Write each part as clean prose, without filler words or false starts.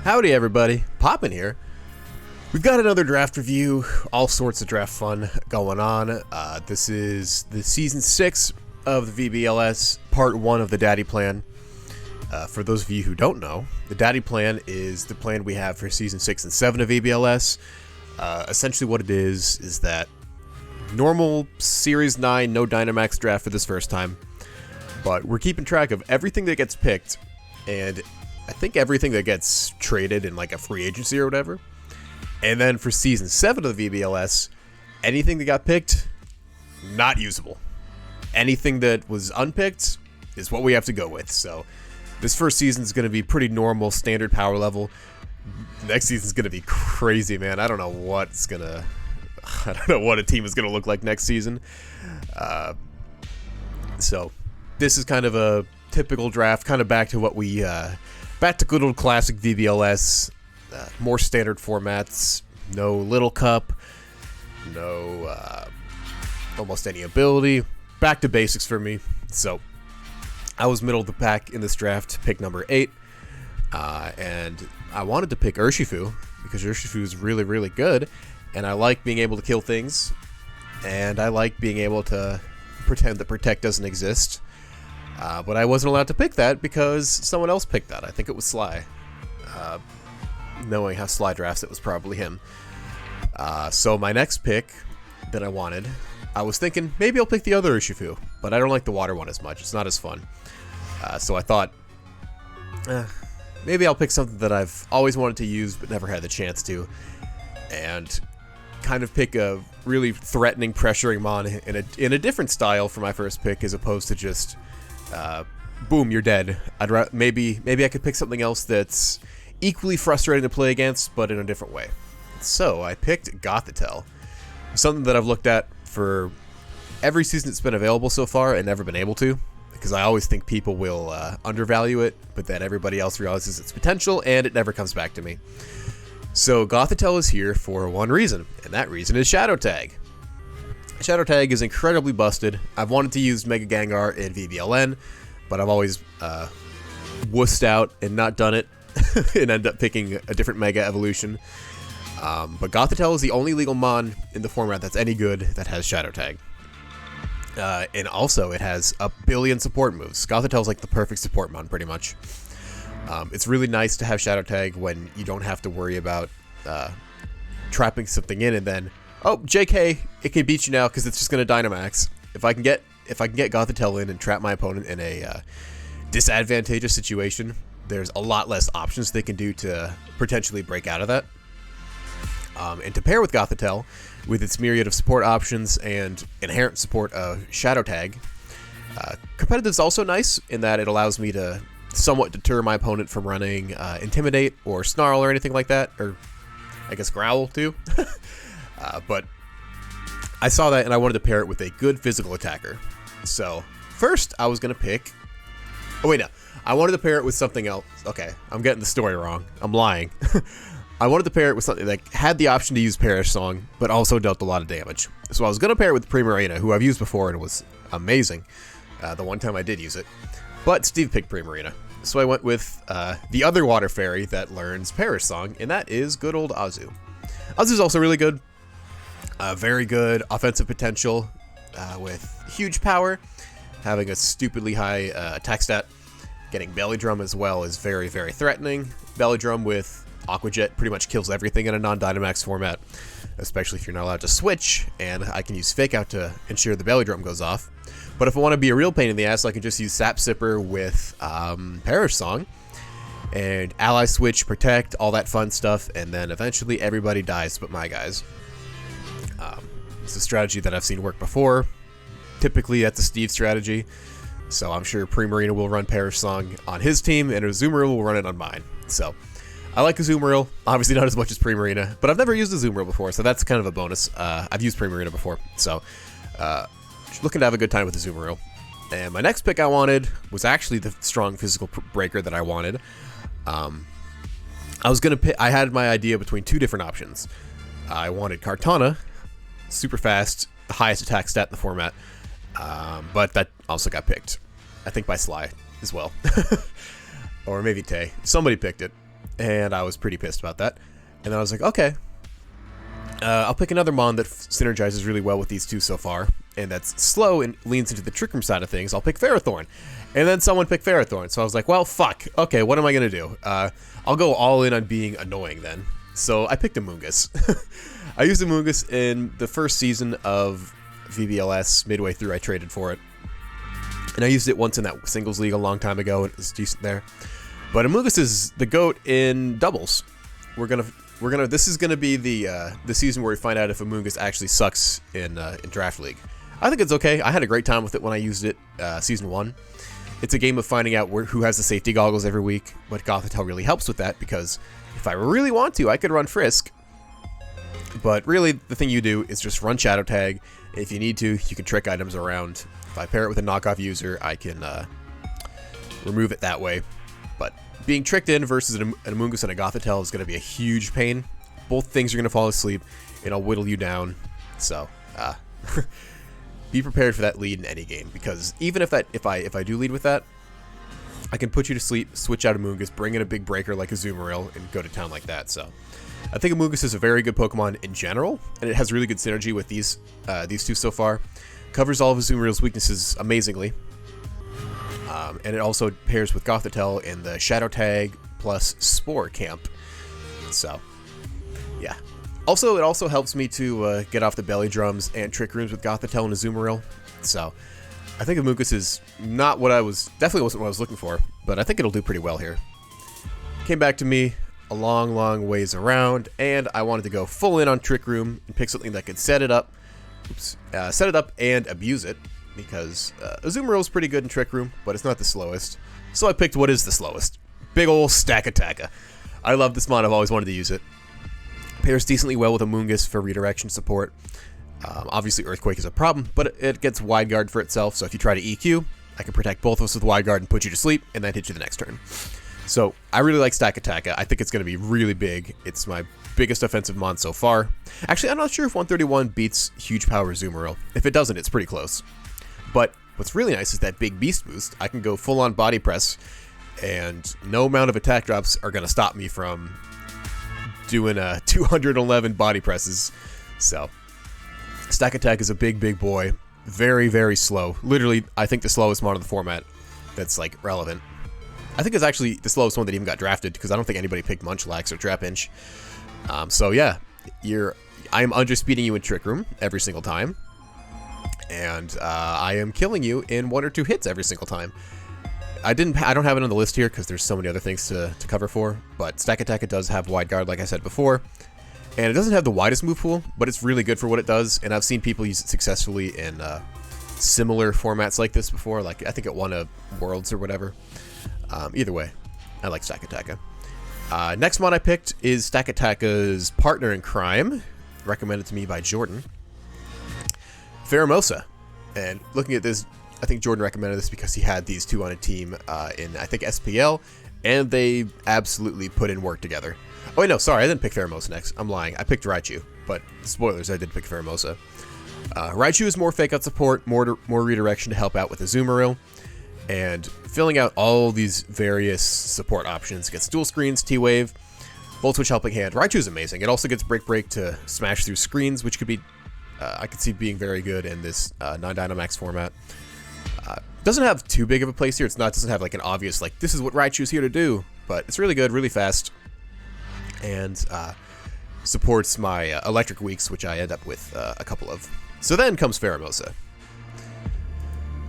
Howdy everybody, Poppin' here. We've got another draft review, all sorts of draft fun going on. This is the Season 6 of the VBL-S, Part 1 of the Daddy Plan. For those of you who don't know, the Daddy Plan is the plan we have for Season 6 and 7 of VBL-S. Essentially what it is that normal Series 9, no Dynamax draft for this first time, but we're keeping track of everything that gets picked, and I think everything that gets traded in like a free agency or whatever. And then for Season 7 of the VBL-S, anything that got picked, not usable. Anything that was unpicked is what we have to go with. So this first season is going to be pretty normal, standard power level. Next season is going to be crazy, man. I don't know what a team is going to look like next season. So this is kind of a typical draft, kind of back to what we... back to good old classic VBL-S, more standard formats, no Little Cup, no almost any ability, back to basics for me. So I was middle of the pack in this draft, pick number 8, and I wanted to pick Urshifu because Urshifu is really, really good, and I like being able to kill things, and I like being able to pretend that Protect doesn't exist. But I wasn't allowed to pick that because someone else picked that. I think it was Sly. Knowing how Sly drafts, it was probably him. So my next pick that I wanted, I was thinking maybe I'll pick the other Urshifu, but I don't like the water one as much. It's not as fun. So I thought, maybe I'll pick something that I've always wanted to use but never had the chance to, and kind of pick a really threatening, pressuring mon in a different style for my first pick, as opposed to just boom, you're dead. Maybe I could pick something else that's equally frustrating to play against, but in a different way. So I picked Gothitelle, something that I've looked at for every season it's been available so far and never been able to, because I always think people will undervalue it, but then everybody else realizes its potential and it never comes back to me. So Gothitelle is here for one reason, and that reason is Shadow Tag. Shadow Tag is incredibly busted. I've wanted to use Mega Gengar in VBLN, but I've always wussed out and not done it and end up picking a different Mega Evolution. But Gothitelle is the only legal mon in the format that's any good that has Shadow Tag. And also, it has a billion support moves. Gothitelle is like the perfect support mon, pretty much. It's really nice to have Shadow Tag when you don't have to worry about trapping something in and then, oh, JK, it can beat you now because it's just going to Dynamax. If I can get Gothitelle in and trap my opponent in a disadvantageous situation, there's a lot less options they can do to potentially break out of that. And to pair with Gothitelle, with its myriad of support options and inherent support of Shadow Tag, competitive is also nice in that it allows me to somewhat deter my opponent from running Intimidate or Snarl or anything like that, or I guess Growl too. But I saw that and I wanted to pair it with a good physical attacker. So first I was going to pick... Oh wait, no. I wanted to pair it with something else. Okay, I'm getting the story wrong. I'm lying. I wanted to pair it with something that had the option to use Perish Song, but also dealt a lot of damage. So I was going to pair it with Primarina, who I've used before and was amazing the one time I did use it. But Steve picked Primarina. So I went with the other water fairy that learns Perish Song, and that is good old Azu. Azu's also really good. Very good offensive potential with huge power, having a stupidly high attack stat. Getting Belly Drum as well is very, very threatening. Belly Drum with Aqua Jet pretty much kills everything in a non-Dynamax format, especially if you're not allowed to switch, and I can use Fake Out to ensure the Belly Drum goes off. But if I want to be a real pain in the ass, I can just use Sap Sipper with Perish Song, and Ally Switch, Protect, all that fun stuff, and then eventually everybody dies but my guys. It's a strategy that I've seen work before. Typically, that's a Steve strategy. So I'm sure Primarina will run Perish Song on his team, and Azumarill will run it on mine. So I like Azumarill, obviously not as much as Primarina, but I've never used Azumarill before, so that's kind of a bonus. I've used Primarina before, so looking to have a good time with Azumarill. And my next pick I wanted was actually the strong physical breaker that I wanted. I was gonna pick. I had my idea between two different options. I wanted Kartana, super fast, the highest attack stat in the format, but that also got picked. I think by Sly as well. Or maybe Tay. Somebody picked it. and I was pretty pissed about that. And then I was like, okay, I'll pick another mon that synergizes really well with these two so far, and that's slow and leans into the Trick Room side of things. I'll pick Ferrothorn. And then someone picked Ferrothorn, so I was like, well, fuck. Okay, what am I going to do? I'll go all in on being annoying then. So I picked Amoonguss. I used Amoonguss in the first season of VBL-S. Midway through, I traded for it. And I used it once in that singles league a long time ago, and it was decent there. But Amoonguss is the GOAT in doubles. This is gonna be the season where we find out if Amoonguss actually sucks in Draft League. I think it's okay. I had a great time with it when I used it season 1. It's a game of finding out who has the safety goggles every week, but Gothitelle really helps with that, because if I really want to, I could run Frisk. But really, the thing you do is just run Shadow Tag. If you need to, you can trick items around. If I pair it with a knockoff user, I can remove it that way. But being tricked in versus an Amoonguss and a Gothitelle is going to be a huge pain. Both things are going to fall asleep, and it'll whittle you down. So, be prepared for that lead in any game, because even if I do lead with that, I can put you to sleep, switch out Amoonguss, bring in a big breaker like a Azumarill, and go to town like that. So, I think Amoonguss is a very good Pokemon in general, and it has really good synergy with these two so far. Covers all of Azumarill's weaknesses amazingly, and it also pairs with Gothitelle in the Shadow Tag plus Spore camp. So, yeah. Also, it also helps me to get off the belly drums and trick rooms with Gothitelle and Azumarill. So, I think Amoonguss is not what definitely wasn't what I was looking for, but I think it'll do pretty well here. Came back to me a long, long ways around, and I wanted to go full in on Trick Room and pick something that could set it up and abuse it, because Azumarill is pretty good in Trick Room, but it's not the slowest. So I picked what is the slowest. Big ol' Stakataka. I love this mon, I've always wanted to use it. Pairs decently well with Amoonguss for redirection support. Obviously Earthquake is a problem, but it gets Wide Guard for itself, so if you try to EQ, I can protect both of us with Wide Guard and put you to sleep, and then hit you the next turn. So, I really like Stakataka. I think it's going to be really big. It's my biggest offensive mon so far. Actually, I'm not sure if 131 beats Huge Power Azumarill. If it doesn't, it's pretty close. But what's really nice is that big Beast Boost. I can go full-on Body Press, and no amount of attack drops are going to stop me from doing 211 Body Presses. So, Stakataka is a big, big boy. Very, very slow. Literally, I think the slowest mon in the format that's, like, relevant. I think it's actually the slowest one that even got drafted, because I don't think anybody picked Munchlax or Trapinch. So yeah, I am underspeeding you in Trick Room every single time, and I am killing you in 1 or 2 hits every single time. I don't have it on the list here because there's so many other things to cover for, but Stakataka does have Wide Guard, like I said before, and it doesn't have the widest move pool, but it's really good for what it does, and I've seen people use it successfully in similar formats like this before. Like, I think it won a Worlds or whatever. Either way, I like Stakataka. Next one I picked is Stakataka's partner in crime, recommended to me by Jordan, Pheromosa. And looking at this, I think Jordan recommended this because he had these two on a team in, I think, SPL, and they absolutely put in work together. Oh, wait, no, sorry, I didn't pick Pheromosa next. I'm lying. I picked Raichu, but spoilers, I did pick Pheromosa. Raichu is more fake out support, more redirection to help out with Azumarill, and filling out all these various support options. Gets dual screens, T-Wave, Volt Switch Helping Hand. Raichu is amazing. It also gets Break to smash through screens, which could be, I could see being very good in this non-Dynamax format. Doesn't have too big of a place here. Doesn't have like an obvious, like, this is what Raichu's here to do, but it's really good, really fast, and supports my electric weaks, which I end up with a couple of. So then comes Pheromosa.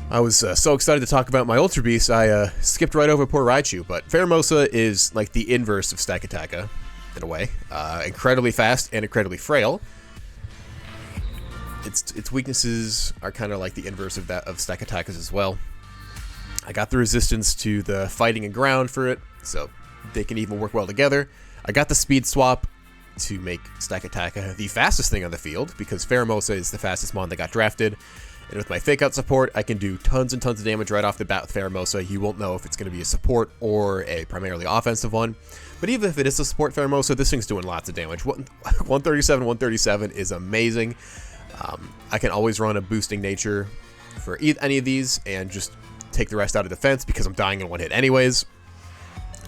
I was so excited to talk about my Ultra Beast, I skipped right over poor Raichu, but Pheromosa is like the inverse of Stakataka, in a way. Incredibly fast and incredibly frail. Its weaknesses are kind of like the inverse of that of Stakataka's as well. I got the resistance to the fighting and ground for it, so they can even work well together. I got the speed swap to make Stakataka the fastest thing on the field, because Pheromosa is the fastest mon that got drafted. And with my fake out support, I can do tons and tons of damage right off the bat with Pheromosa. You won't know if it's going to be a support or a primarily offensive one. But even if it is a support Pheromosa, this thing's doing lots of damage. 137 is amazing. I can always run a boosting nature for any of these and just take the rest out of defense because I'm dying in one hit anyways.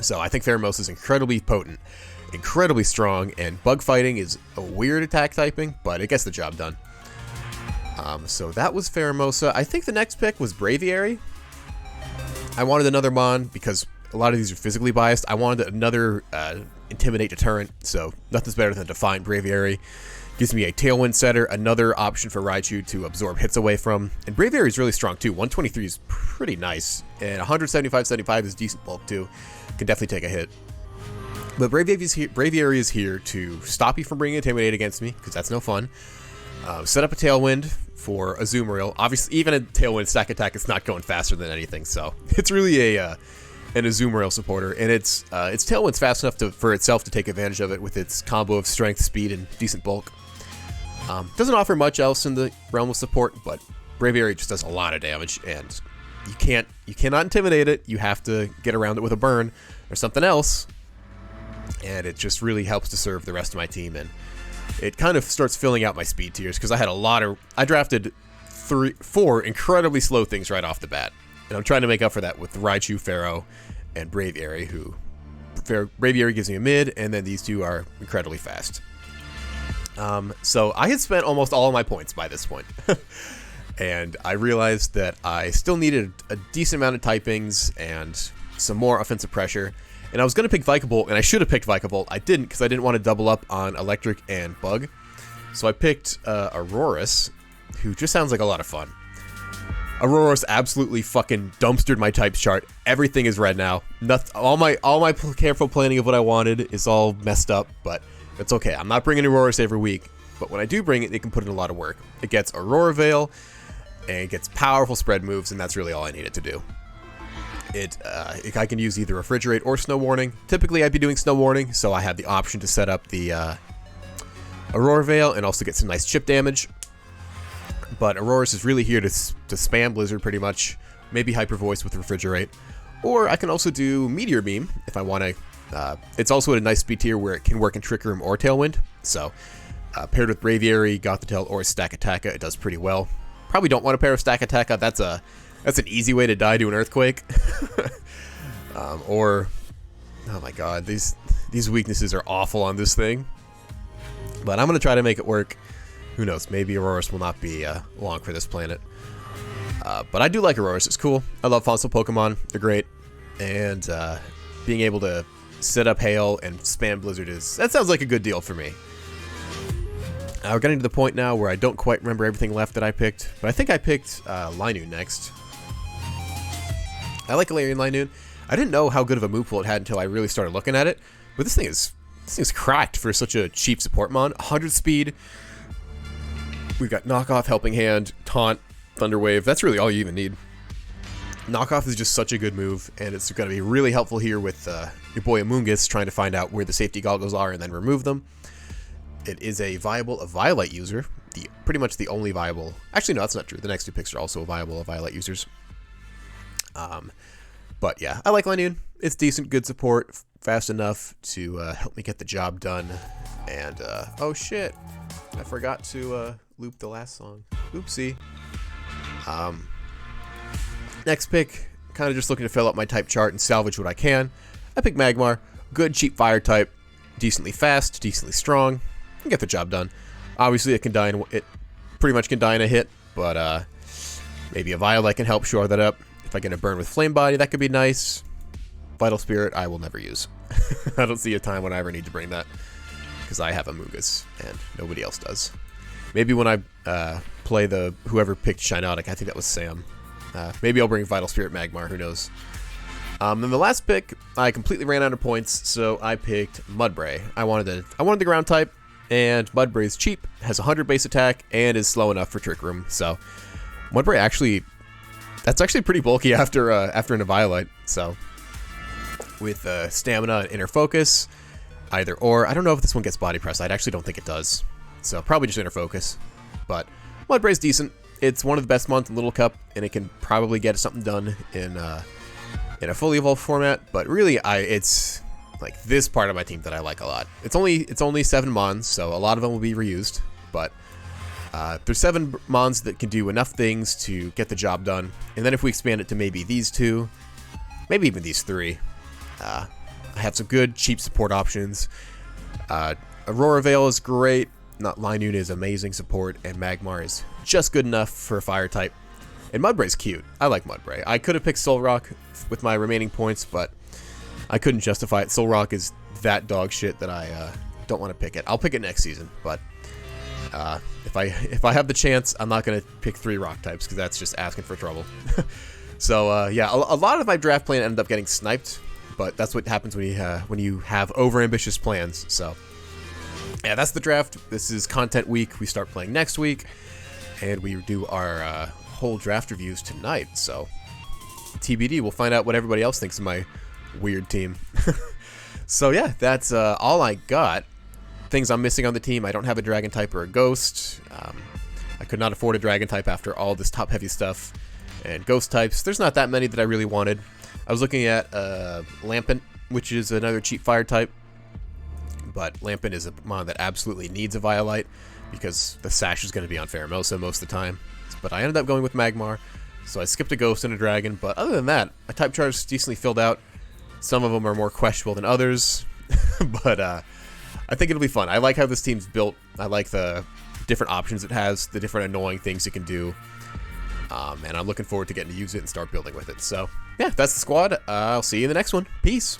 So I think Pheromosa is incredibly potent, incredibly strong, and bug fighting is a weird attack typing, but it gets the job done. So that was Pheromosa. I think the next pick was Braviary. I wanted another Mon because a lot of these are physically biased. I wanted another Intimidate Deterrent, so nothing's better than Defiant Braviary. Gives me a Tailwind setter, another option for Raichu to absorb hits away from. And Braviary is really strong too. 123 is pretty nice, and 175-75 is decent bulk too. Can definitely take a hit. But Braviary is here to stop you from bringing Intimidate against me, because that's no fun. Set up a Tailwind for a Azumarill. Obviously, even a Tailwind stack attack, it's not going faster than anything, so it's really an Azumarill supporter, and its Tailwind's fast enough for itself to take advantage of it with its combo of strength, speed, and decent bulk. Doesn't offer much else in the realm of support, but Braviary just does a lot of damage, and you cannot intimidate it. You have to get around it with a burn or something else, and it just really helps to serve the rest of my team, and it kind of starts filling out my speed tiers, because I drafted 4 incredibly slow things right off the bat, and I'm trying to make up for that with Raichu, Pharaoh, and Braviary, Braviary gives me a mid, and then these two are incredibly fast. So I had spent almost all of my points by this point, and I realized that I still needed a decent amount of typings and some more offensive pressure, and I was going to pick Vikavolt, and I should have picked Vikavolt. I didn't, because I didn't want to double up on Electric and Bug, so I picked Aurorus, who just sounds like a lot of fun. Aurorus absolutely fucking dumpstered my types chart. Everything is red now. All my careful planning of what I wanted is all messed up, but it's okay. I'm not bringing Aurorus every week, but when I do bring it, it can put in a lot of work. It gets Aurora Veil, and it gets powerful spread moves, and that's really all I needed to do. I can use either Refrigerate or Snow Warning. Typically, I'd be doing Snow Warning, so I had the option to set up the Aurora Veil and also get some nice chip damage. But Aurorus is really here to spam Blizzard pretty much, maybe Hyper Voice with Refrigerate. Or I can also do Meteor Beam if I want to. It's also at a nice speed tier where it can work in Trick Room or Tailwind. So paired with Braviary, Gothitelle, or Stack Attacka, it does pretty well. Probably don't want to pair with Stack Attacka. That's an easy way to die to an Earthquake. Or, oh my god, these weaknesses are awful on this thing. But I'm going to try to make it work. Who knows, maybe Aurorus will not be long for this planet. But I do like Aurorus, it's cool. I love fossil Pokemon, they're great. And being able to set up Hail and spam Blizzard that sounds like a good deal for me. We're getting to the point now where I don't quite remember everything left that I picked, but I think I picked Linoon next. I like Galarian Linoon. I didn't know how good of a move pool it had until I really started looking at it, but this thing is cracked for such a cheap support mon. 100 speed. We've got Knockoff, Helping Hand, Taunt, Thunder Wave. That's really all you even need. Knockoff is just such a good move, and it's going to be really helpful here with your boy Amoonguss trying to find out where the safety goggles are and then remove them. It is a Violet user, pretty much the only viable. Actually, no, that's not true. The next two picks are also viable Violet users. But yeah, I like Linoon. It's decent, good support, fast enough to help me get the job done. And oh shit, I forgot to loop the last song. Oopsie. Next pick, kind of just looking to fill up my type chart and salvage what I can. I picked Magmar, good cheap fire type, decently fast, decently strong, can get the job done. Obviously, it pretty much can die in a hit, but maybe a Violet can help shore that up. If I get a burn with Flame Body, that could be nice. Vital Spirit, I will never use. I don't see a time when I ever need to bring that, because I have Amoonguss, and nobody else does. Maybe when I play whoever picked Shiinotic, I think that was Sam. Maybe I'll bring Vital Spirit Magmar, who knows. Then the last pick, I completely ran out of points, so I picked Mudbray. I wanted the ground type, and Mudbray is cheap, has 100 base attack, and is slow enough for Trick Room. So Mudbray that's actually pretty bulky after an Eviolite. So with stamina and inner focus, either or. I don't know if this one gets body press. I actually don't think it does. So probably just inner focus. But Mudbray's decent. It's one of the best mons in Little Cup, and it can probably get something done in a fully evolved format. But really, it's like this part of my team that I like a lot. It's only 7 mons, so a lot of them will be reused. But there's 7 mons that can do enough things to get the job done. And then if we expand it to maybe these 2, maybe even these 3, I have some good, cheap support options. Aurora Veil is great. Linune is amazing support, and Magmar is just good enough for a fire type. And Mudbray's cute. I like Mudbray. I could have picked Solrock with my remaining points, but I couldn't justify it. Solrock is that dog shit that I don't want to pick it. I'll pick it next season, but if I have the chance, I'm not going to pick 3 rock types, because that's just asking for trouble. So yeah, a lot of my draft plan ended up getting sniped, but that's what happens when you have overambitious plans. So yeah, that's the draft. This is content week. We start playing next week, and we do our whole draft reviews tonight. So TBD, we'll find out what everybody else thinks of my weird team. So yeah, that's all I got. Things I'm missing on the team: I don't have a dragon type or a ghost. I could not afford a dragon type after all this top heavy stuff. And ghost types, there's not that many that I really wanted. I was looking at Lampent, which is another cheap fire type, but Lampent is a mon that absolutely needs a Violite, because the sash is going to be on Pheromosa most of the time. But I ended up going with Magmar, so I skipped a ghost and a dragon. But other than that, my type chart is decently filled out. Some of them are more questionable than others, but I think it'll be fun. I like how this team's built. I like the different options it has, the different annoying things it can do. And I'm looking forward to getting to use it and start building with it. So, yeah, that's the squad. I'll see you in the next one. Peace.